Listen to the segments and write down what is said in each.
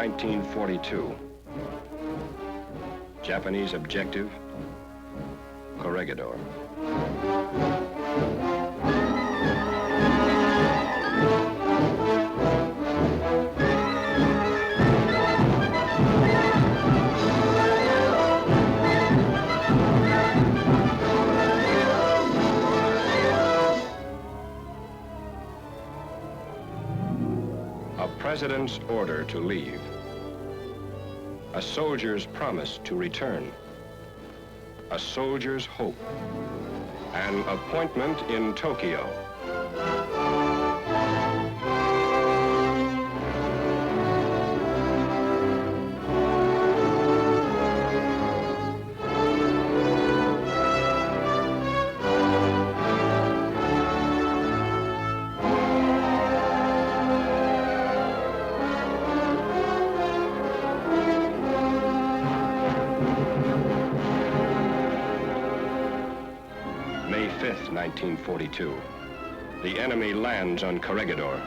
1942. Japanese objective, Corregidor. A president's order to leave. A soldier's promise to return. A soldier's hope. An appointment in Tokyo. May 5th, 1942. The enemy lands on Corregidor.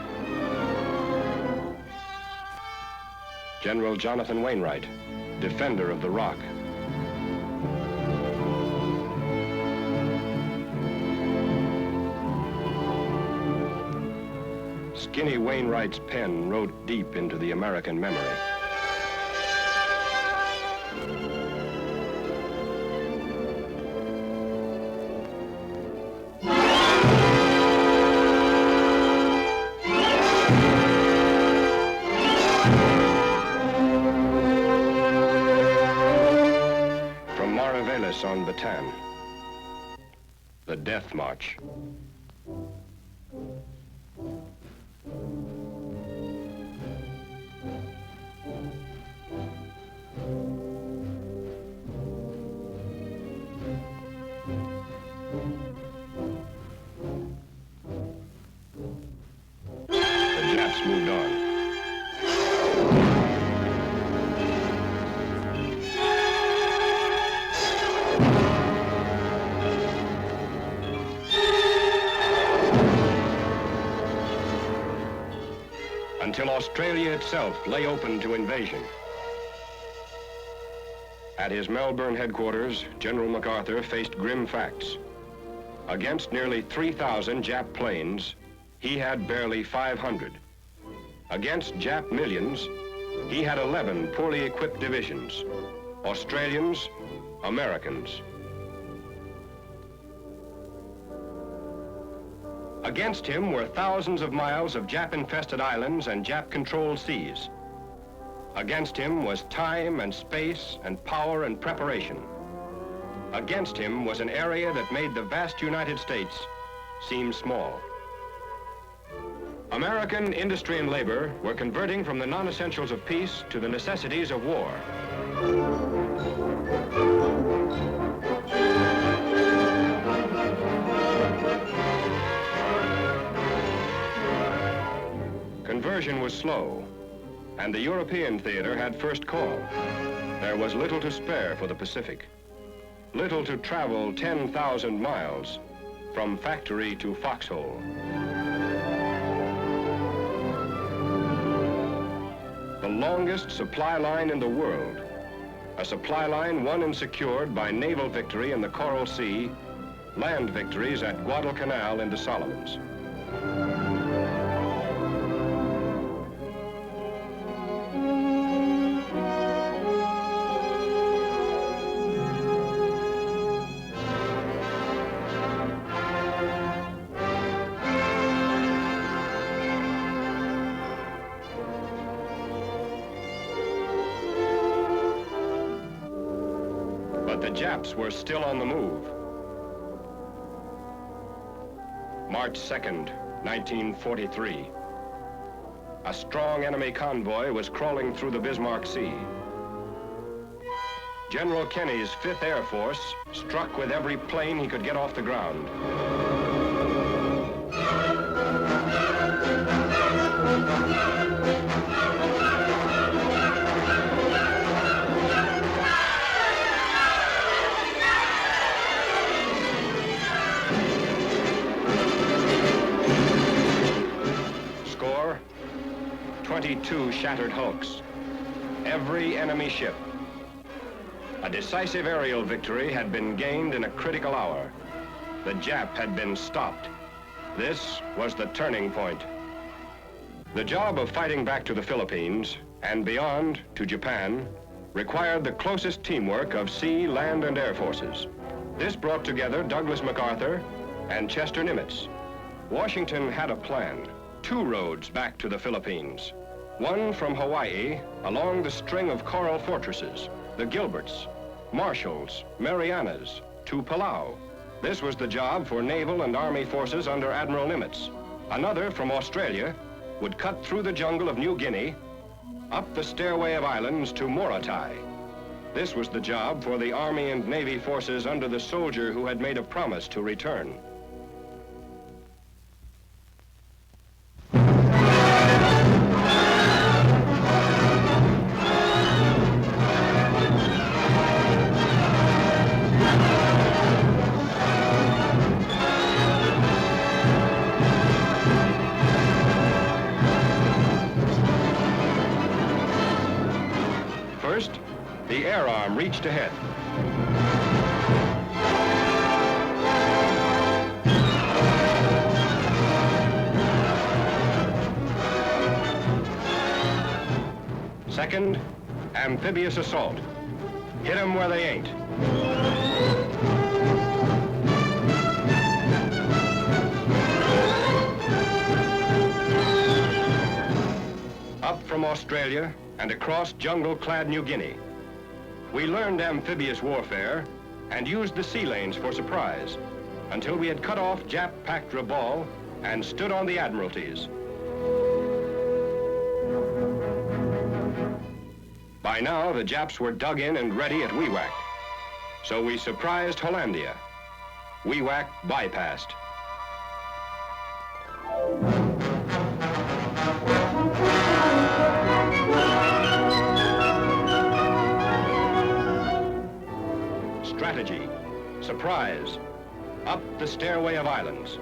General Jonathan Wainwright, defender of the Rock. Skinny Wainwright's pen wrote deep into the American memory. Mariveles on Bataan, the Death March. The Japs moved on. Until Australia itself lay open to invasion. At his Melbourne headquarters, General MacArthur faced grim facts. Against nearly 3,000 Jap planes, he had barely 500. Against Jap millions, he had 11 poorly equipped divisions. Australians, Americans. Against him were thousands of miles of Jap-infested islands and Jap-controlled seas. Against him was time and space and power and preparation. Against him was an area that made the vast United States seem small. American industry and labor were converting from the non-essentials of peace to the necessities of war. Conversion was slow, and the European theater had first call. There was little to spare for the Pacific, little to travel 10,000 miles from factory to foxhole. The longest supply line in the world, a supply line won and secured by naval victory in the Coral Sea, land victories at Guadalcanal in the Solomons. But the Japs were still on the move. March 2nd, 1943. A strong enemy convoy was crawling through the Bismarck Sea. General Kenny's 5th Air Force struck with every plane he could get off the ground. Score, 22 shattered hulks, every enemy ship. A decisive aerial victory had been gained in a critical hour. The Jap had been stopped. This was the turning point. The job of fighting back to the Philippines and beyond to Japan required the closest teamwork of sea, land, and air forces. This brought together Douglas MacArthur and Chester Nimitz. Washington had a plan, 2 roads back to the Philippines. One from Hawaii along the string of coral fortresses, the Gilberts, Marshalls, Marianas, to Palau. This was the job for naval and army forces under Admiral Nimitz. Another from Australia would cut through the jungle of New Guinea, up the stairway of islands to Morotai. This was the job for the Army and Navy forces under the soldier who had made a promise to return. First, the air arm reached ahead. Second, amphibious assault. Hit them where they ain't. Up from Australia and across jungle-clad New Guinea. We learned amphibious warfare and used the sea lanes for surprise until we had cut off Jap-packed Rabaul and stood on the Admiralties. By now, the Japs were dug in and ready at Wewak. So we surprised Hollandia. Wewak bypassed. Strategy, surprise, up the stairway of islands.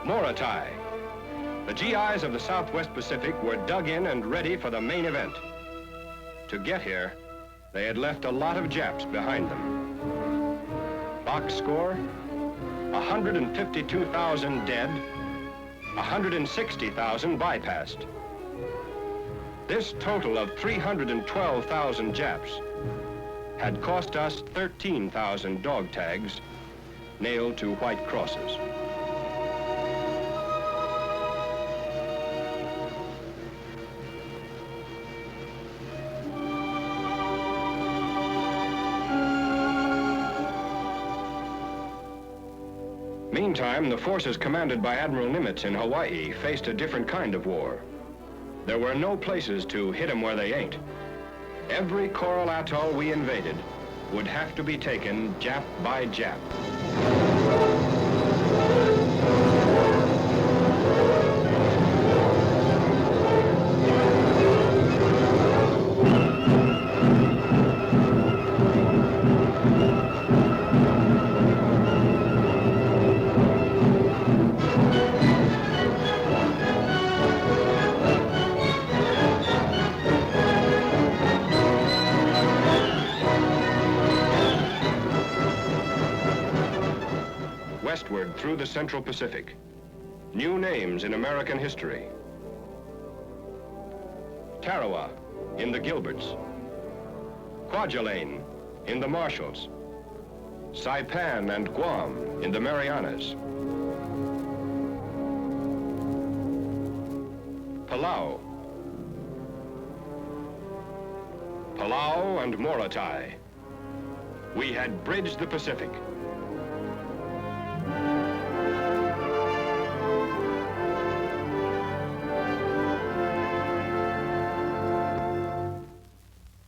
Morotai. The GIs of the Southwest Pacific were dug in and ready for the main event. To get here, they had left a lot of Japs behind them. Box score, 152,000 dead, 160,000 bypassed. This total of 312,000 Japs had cost us 13,000 dog tags nailed to white crosses. Meantime, the forces commanded by Admiral Nimitz in Hawaii faced a different kind of war. There were no places to hit 'em where they ain't. Every coral atoll we invaded would have to be taken Jap by Jap. Westward through the Central Pacific. New names in American history. Tarawa in the Gilberts. Kwajalein in the Marshalls. Saipan and Guam in the Marianas. Palau. Palau and Morotai. We had bridged the Pacific.